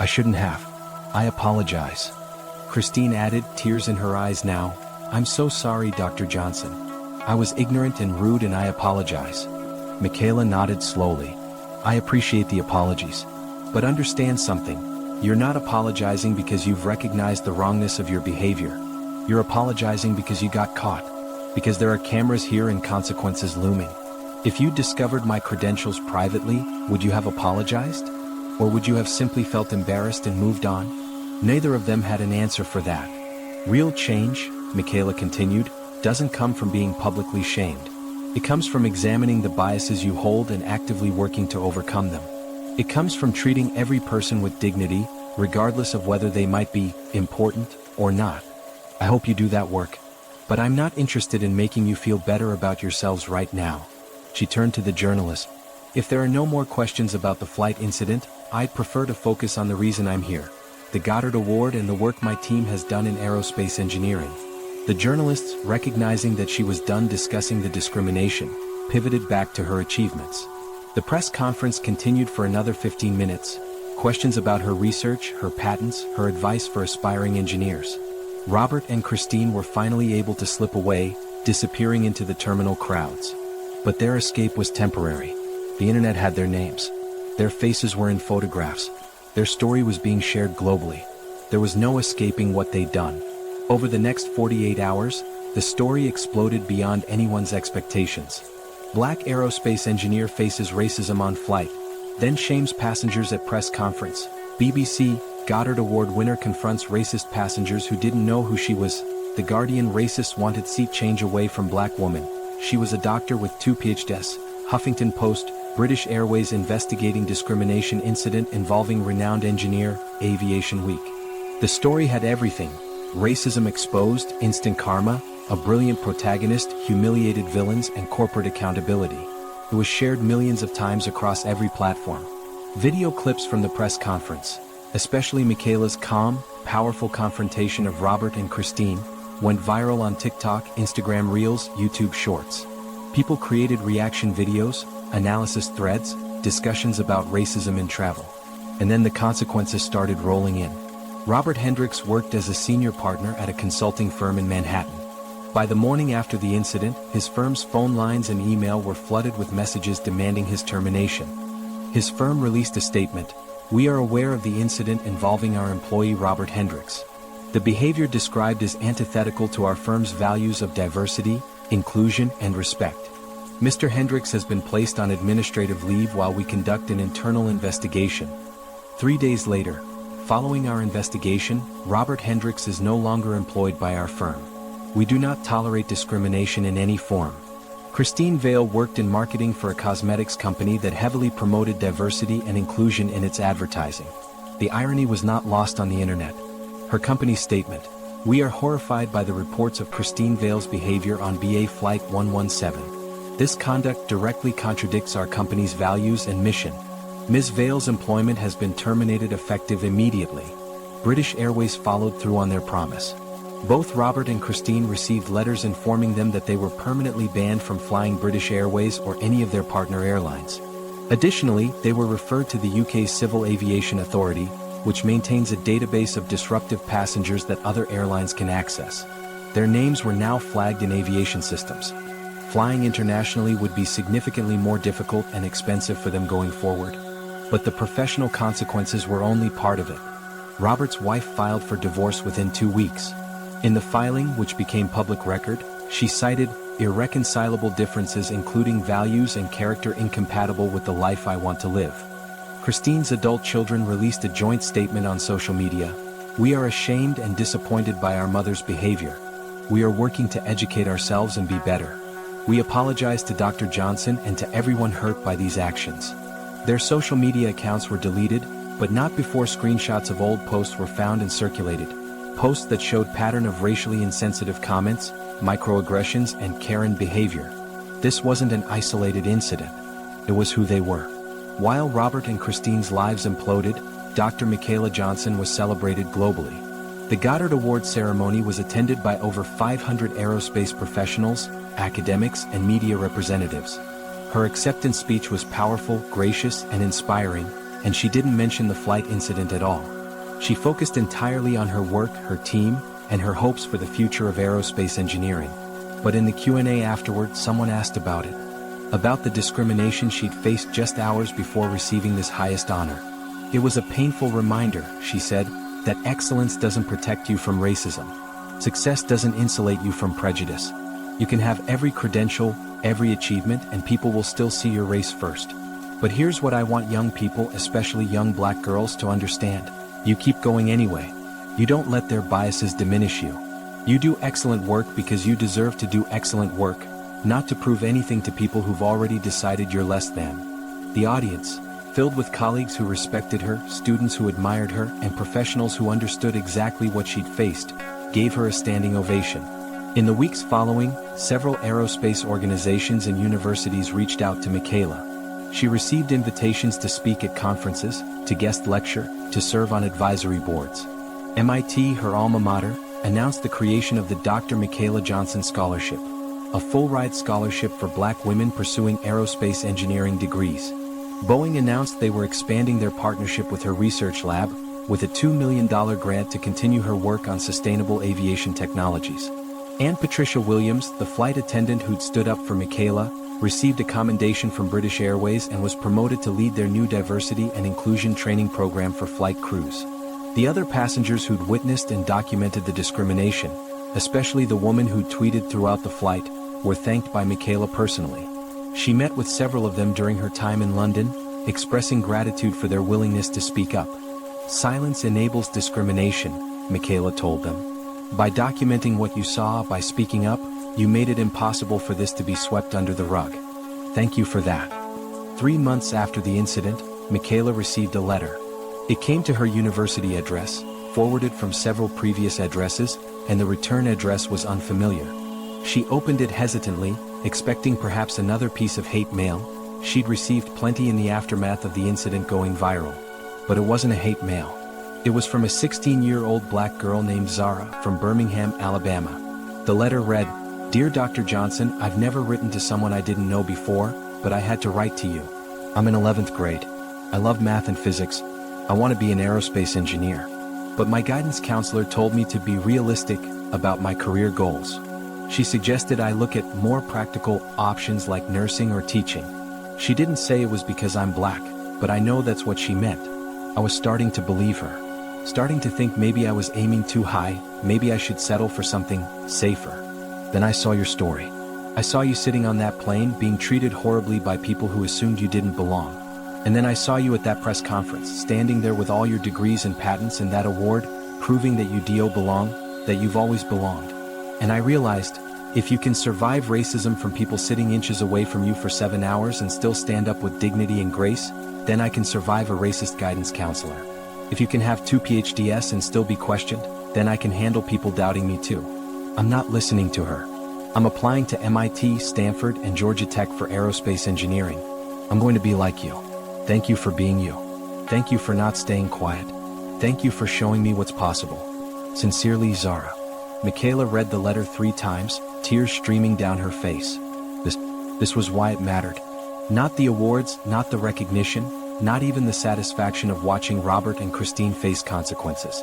I shouldn't have. I apologize." Christine added, tears in her eyes now, "I'm so sorry, Dr. Johnson. I was ignorant and rude and I apologize." Michaela nodded slowly. "I appreciate the apologies. But understand something. You're not apologizing because you've recognized the wrongness of your behavior. You're apologizing because you got caught. Because there are cameras here and consequences looming. If you discovered my credentials privately, would you have apologized? Or would you have simply felt embarrassed and moved on?" Neither of them had an answer for that. Real change, Michaela continued, doesn't come from being publicly shamed. It comes from examining the biases you hold and actively working to overcome them. It comes from treating every person with dignity, regardless of whether they might be important or not. I hope you do that work. But I'm not interested in making you feel better about yourselves right now. She turned to the journalist. If there are no more questions about the flight incident, I'd prefer to focus on the reason I'm here: the Goddard Award and the work my team has done in aerospace engineering. The journalists, recognizing that she was done discussing the discrimination, pivoted back to her achievements. The press conference continued for another 15 minutes. Questions about her research, her patents, her advice for aspiring engineers. Robert and Christine were finally able to slip away, disappearing into the terminal crowds. But their escape was temporary. The internet had their names. Their faces were in photographs. Their story was being shared globally. There was no escaping what they'd done. Over the next 48 hours, the story exploded beyond anyone's expectations. Black aerospace engineer faces racism on flight, then shames passengers at press conference. BBC, Goddard Award winner confronts racist passengers who didn't know who she was. The Guardian, racist wanted seat change away from black woman. She was a doctor with 2 PhDs. Huffington Post, British Airways investigating discrimination incident involving renowned engineer. Aviation Week. The story had everything: racism exposed, instant karma, a brilliant protagonist, humiliated villains, and corporate accountability. It was shared millions of times across every platform. Video clips from the press conference, especially Michaela's calm, powerful confrontation of Robert and Christine, went viral on TikTok, Instagram Reels, YouTube Shorts. People created reaction videos, analysis threads, discussions about racism in travel. And then the consequences started rolling in. Robert Hendricks worked as a senior partner at a consulting firm in Manhattan. By the morning after the incident, his firm's phone lines and email were flooded with messages demanding his termination. His firm released a statement: "We are aware of the incident involving our employee Robert Hendricks. The behavior described is antithetical to our firm's values of diversity, inclusion, and respect. Mr. Hendricks has been placed on administrative leave while we conduct an internal investigation." 3 days later, following our investigation, Robert Hendricks is no longer employed by our firm. We do not tolerate discrimination in any form. Christine Vale worked in marketing for a cosmetics company that heavily promoted diversity and inclusion in its advertising. The irony was not lost on the internet. Her company's statement: "We are horrified by the reports of Christine Vale's behavior on BA Flight 117. This conduct directly contradicts our company's values and mission. Ms. Vale's employment has been terminated effective immediately." British Airways followed through on their promise. Both Robert and Christine received letters informing them that they were permanently banned from flying British Airways or any of their partner airlines. Additionally, they were referred to the UK's Civil Aviation Authority, which maintains a database of disruptive passengers that other airlines can access. Their names were now flagged in aviation systems. Flying internationally would be significantly more difficult and expensive for them going forward. But the professional consequences were only part of it. Robert's wife filed for divorce within 2 weeks. In the filing, which became public record, she cited irreconcilable differences including values and character incompatible with the life I want to live. Christine's adult children released a joint statement on social media: "We are ashamed and disappointed by our mother's behavior. We are working to educate ourselves and be better. We apologize to Dr. Johnson and to everyone hurt by these actions." Their social media accounts were deleted, but not before screenshots of old posts were found and circulated. Posts that showed pattern of racially insensitive comments, microaggressions, and Karen behavior. This wasn't an isolated incident. It was who they were. While Robert and Christine's lives imploded, Dr. Michaela Johnson was celebrated globally. The Goddard Award ceremony was attended by over 500 aerospace professionals, academics, and media representatives. Her acceptance speech was powerful, gracious, and inspiring, and she didn't mention the flight incident at all. She focused entirely on her work, her team, and her hopes for the future of aerospace engineering. But in the Q&A afterward, someone asked about it. About the discrimination she'd faced just hours before receiving this highest honor. "It was a painful reminder," she said, "that excellence doesn't protect you from racism. Success doesn't insulate you from prejudice. You can have every credential, every achievement, and people will still see your race first. But here's what I want young people, especially young black girls, to understand. You keep going anyway. You don't let their biases diminish you. You do excellent work because you deserve to do excellent work, not to prove anything to people who've already decided you're less than." The audience, filled with colleagues who respected her, students who admired her, and professionals who understood exactly what she'd faced, gave her a standing ovation. In the weeks following, several aerospace organizations and universities reached out to Michaela. She received invitations to speak at conferences, to guest lecture, to serve on advisory boards. MIT, her alma mater, announced the creation of the Dr. Michaela Johnson Scholarship, a full-ride scholarship for black women pursuing aerospace engineering degrees. Boeing announced they were expanding their partnership with her research lab, with a $2 million grant to continue her work on sustainable aviation technologies. And Patricia Williams, the flight attendant who'd stood up for Michaela, received a commendation from British Airways and was promoted to lead their new diversity and inclusion training program for flight crews. The other passengers who'd witnessed and documented the discrimination, especially the woman who'd tweeted throughout the flight, were thanked by Michaela personally. She met with several of them during her time in London, expressing gratitude for their willingness to speak up. Silence enables discrimination, Michaela told them. By documenting what you saw, by speaking up, you made it impossible for this to be swept under the rug. Thank you for that. 3 months after the incident, Michaela received a letter. It came to her university address, forwarded from several previous addresses, and the return address was unfamiliar. She opened it hesitantly, expecting perhaps another piece of hate mail. She'd received plenty in the aftermath of the incident going viral. But it wasn't a hate mail. It was from a 16-year-old black girl named Zara from Birmingham, Alabama. The letter read, "Dear Dr. Johnson, I've never written to someone I didn't know before, but I had to write to you. I'm in 11th grade. I love math and physics. I want to be an aerospace engineer. But my guidance counselor told me to be realistic about my career goals. She suggested I look at more practical options like nursing or teaching. She didn't say it was because I'm black, but I know that's what she meant. I was starting to believe her. Starting to think maybe I was aiming too high, maybe I should settle for something safer. Then I saw your story. I saw you sitting on that plane being treated horribly by people who assumed you didn't belong. And then I saw you at that press conference, standing there with all your degrees and patents and that award, proving that you do belong, that you've always belonged. And I realized, if you can survive racism from people sitting inches away from you for 7 hours and still stand up with dignity and grace, then I can survive a racist guidance counselor. If you can have 2 PhDs and still be questioned, then I can handle people doubting me too. I'm not listening to her. I'm applying to MIT, Stanford, and Georgia Tech for aerospace engineering. I'm going to be like you. Thank you for being you. Thank you for not staying quiet. Thank you for showing me what's possible. Sincerely, Zara." Michaela read the letter 3 times, tears streaming down her face. This was why it mattered. Not the awards, not the recognition, not even the satisfaction of watching Robert and Christine face consequences.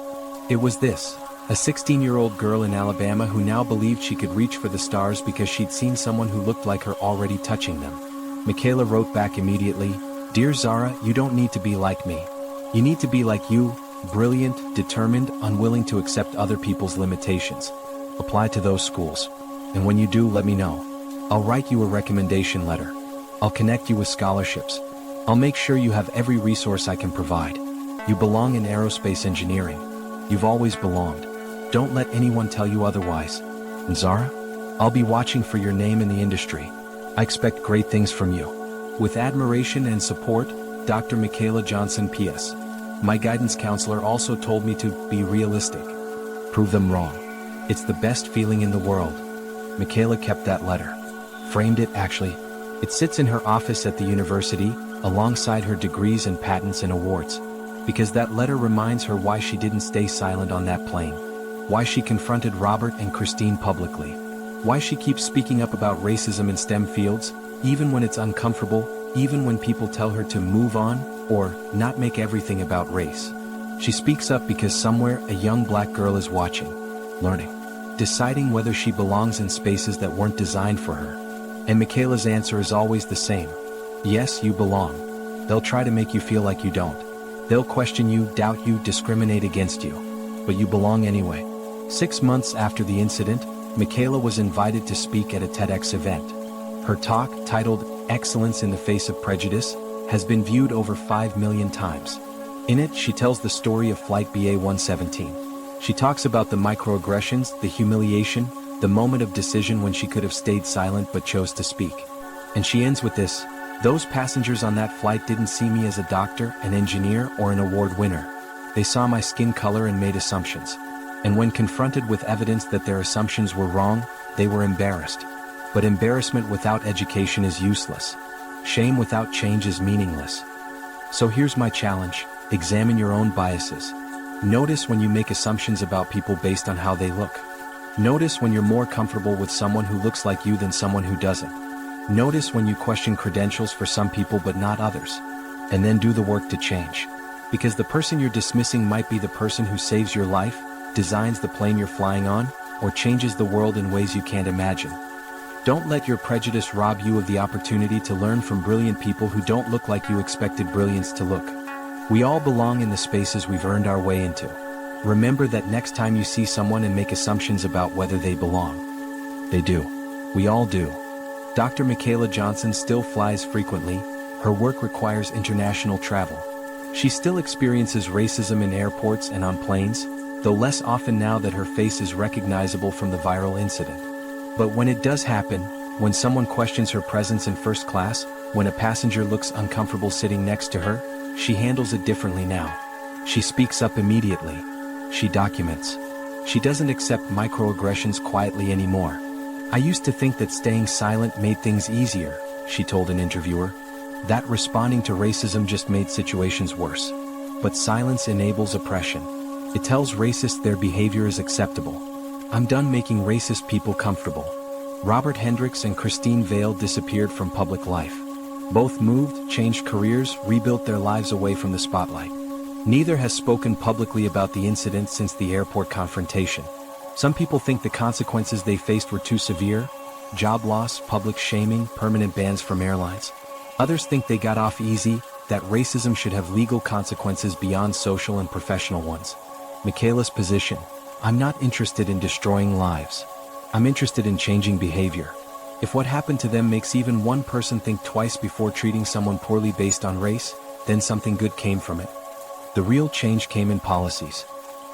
It was this, a 16-year-old girl in Alabama who now believed she could reach for the stars because she'd seen someone who looked like her already touching them. Michaela wrote back immediately, "Dear Zara, you don't need to be like me. You need to be like you, brilliant, determined, unwilling to accept other people's limitations. Apply to those schools. And when you do, let me know. I'll write you a recommendation letter. I'll connect you with scholarships. I'll make sure you have every resource I can provide. You belong in aerospace engineering. You've always belonged. Don't let anyone tell you otherwise. And Zara, I'll be watching for your name in the industry. I expect great things from you. With admiration and support, Dr. Michaela Johnson P.S. My guidance counselor also told me to be realistic. Prove them wrong. It's the best feeling in the world." Michaela kept that letter. Framed it, actually. It sits in her office at the university, alongside her degrees and patents and awards. Because that letter reminds her why she didn't stay silent on that plane. Why she confronted Robert and Christine publicly. Why she keeps speaking up about racism in STEM fields, even when it's uncomfortable, even when people tell her to move on, or not make everything about race. She speaks up because somewhere a young black girl is watching, learning, deciding whether she belongs in spaces that weren't designed for her. And Michaela's answer is always the same. Yes, you belong. They'll try to make you feel like you don't. They'll question you, doubt you, discriminate against you. But you belong anyway. 6 months after the incident, Michaela was invited to speak at a TEDx event. Her talk, titled "Excellence in the Face of Prejudice," has been viewed over 5 million times. In it, she tells the story of Flight BA-117. She talks about the microaggressions, the humiliation, the moment of decision when she could have stayed silent but chose to speak. And she ends with this: "Those passengers on that flight didn't see me as a doctor, an engineer, or an award winner. They saw my skin color and made assumptions. And when confronted with evidence that their assumptions were wrong, they were embarrassed. But embarrassment without education is useless. Shame without change is meaningless. So here's my challenge: examine your own biases. Notice when you make assumptions about people based on how they look. Notice when you're more comfortable with someone who looks like you than someone who doesn't. Notice when you question credentials for some people but not others. And then do the work to change. Because the person you're dismissing might be the person who saves your life, designs the plane you're flying on, or changes the world in ways you can't imagine. Don't let your prejudice rob you of the opportunity to learn from brilliant people who don't look like you expected brilliance to look. We all belong in the spaces we've earned our way into. Remember that next time you see someone and make assumptions about whether they belong. They do. We all do. Dr. Michaela Johnson still flies frequently. Her work requires international travel. She still experiences racism in airports and on planes, though less often now that her face is recognizable from the viral incident. But when it does happen, when someone questions her presence in first class, when a passenger looks uncomfortable sitting next to her, she handles it differently now. She speaks up immediately. She documents. She doesn't accept microaggressions quietly anymore. I used to think that staying silent made things easier, she told an interviewer. That responding to racism just made situations worse. But silence enables oppression. It tells racists their behavior is acceptable. I'm done making racist people comfortable. Robert Hendricks and Christine Vale disappeared from public life. Both moved, changed careers, rebuilt their lives away from the spotlight. Neither has spoken publicly about the incident since the airport confrontation. Some people think the consequences they faced were too severe: job loss, public shaming, permanent bans from airlines. Others think they got off easy, that racism should have legal consequences beyond social and professional ones. Michaela's position: I'm not interested in destroying lives. I'm interested in changing behavior. If what happened to them makes even one person think twice before treating someone poorly based on race, then something good came from it. The real change came in policies.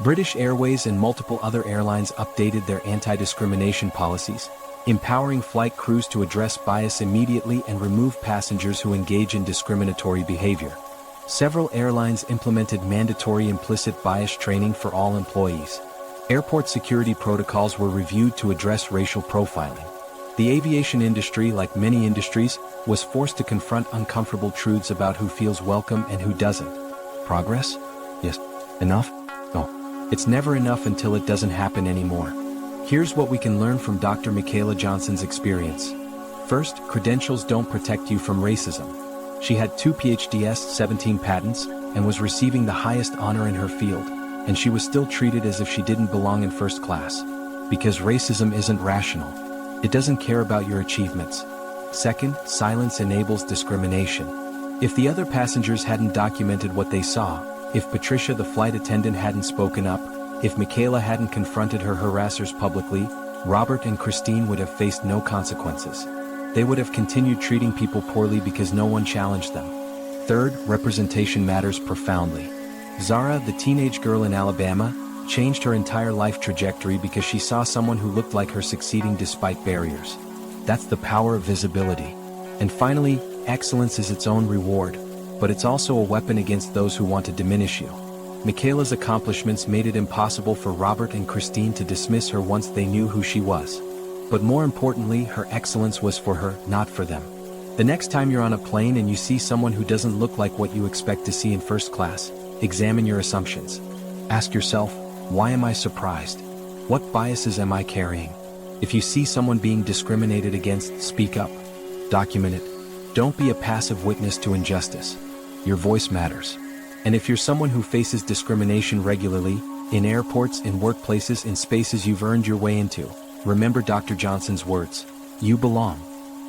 British Airways and multiple other airlines updated their anti-discrimination policies, empowering flight crews to address bias immediately and remove passengers who engage in discriminatory behavior. Several airlines implemented mandatory implicit bias training for all employees. Airport security protocols were reviewed to address racial profiling. The aviation industry, like many industries, was forced to confront uncomfortable truths about who feels welcome and who doesn't. Progress? Yes. Enough? No. It's never enough until it doesn't happen anymore. Here's what we can learn from Dr. Michaela Johnson's experience. First, credentials don't protect you from racism. She had 2 PhDs, 17 patents, and was receiving the highest honor in her field, and she was still treated as if she didn't belong in first class. Because racism isn't rational. It doesn't care about your achievements. Second, silence enables discrimination. If the other passengers hadn't documented what they saw, if Patricia the flight attendant hadn't spoken up, if Michaela hadn't confronted her harassers publicly, Robert and Christine would have faced no consequences. They would have continued treating people poorly because no one challenged them. Third, representation matters profoundly. Zara, the teenage girl in Alabama, changed her entire life trajectory because she saw someone who looked like her succeeding despite barriers. That's the power of visibility. And finally, excellence is its own reward, but it's also a weapon against those who want to diminish you. Michaela's accomplishments made it impossible for Robert and Christine to dismiss her once they knew who she was. But more importantly, her excellence was for her, not for them. The next time you're on a plane and you see someone who doesn't look like what you expect to see in first class, examine your assumptions. Ask yourself, why am I surprised? What biases am I carrying? If you see someone being discriminated against, speak up. Document it. Don't be a passive witness to injustice. Your voice matters. And if you're someone who faces discrimination regularly, in airports, in workplaces, in spaces you've earned your way into, remember Dr. Johnson's words. You belong.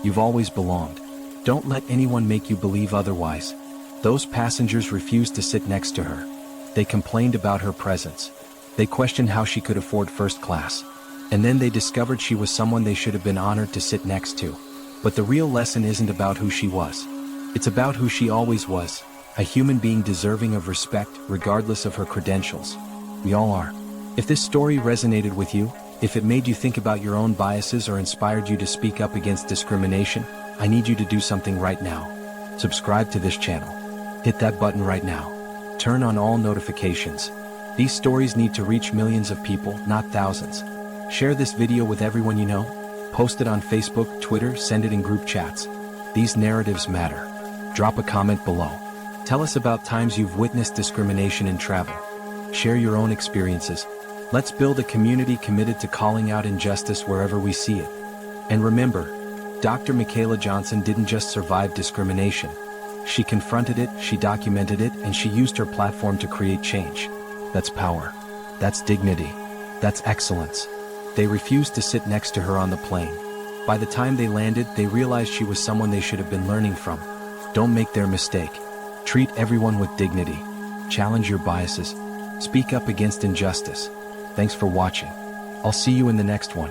You've always belonged. Don't let anyone make you believe otherwise. Those passengers refused to sit next to her. They complained about her presence. They questioned how she could afford first class. And then they discovered she was someone they should have been honored to sit next to. But the real lesson isn't about who she was. It's about who she always was, a human being deserving of respect regardless of her credentials. We all are. If this story resonated with you, if it made you think about your own biases or inspired you to speak up against discrimination, I need you to do something right now. Subscribe to this channel. Hit that button right now. Turn on all notifications. These stories need to reach millions of people, not thousands. Share this video with everyone you know. Post it on Facebook, Twitter, send it in group chats. These narratives matter. Drop a comment below. Tell us about times you've witnessed discrimination in travel. Share your own experiences. Let's build a community committed to calling out injustice wherever we see it. And remember, Dr. Michaela Johnson didn't just survive discrimination. She confronted it, she documented it, and she used her platform to create change. That's power. That's dignity. That's excellence. They refused to sit next to her on the plane. By the time they landed, they realized she was someone they should have been learning from. Don't make their mistake. Treat everyone with dignity. Challenge your biases. Speak up against injustice. Thanks for watching. I'll see you in the next one.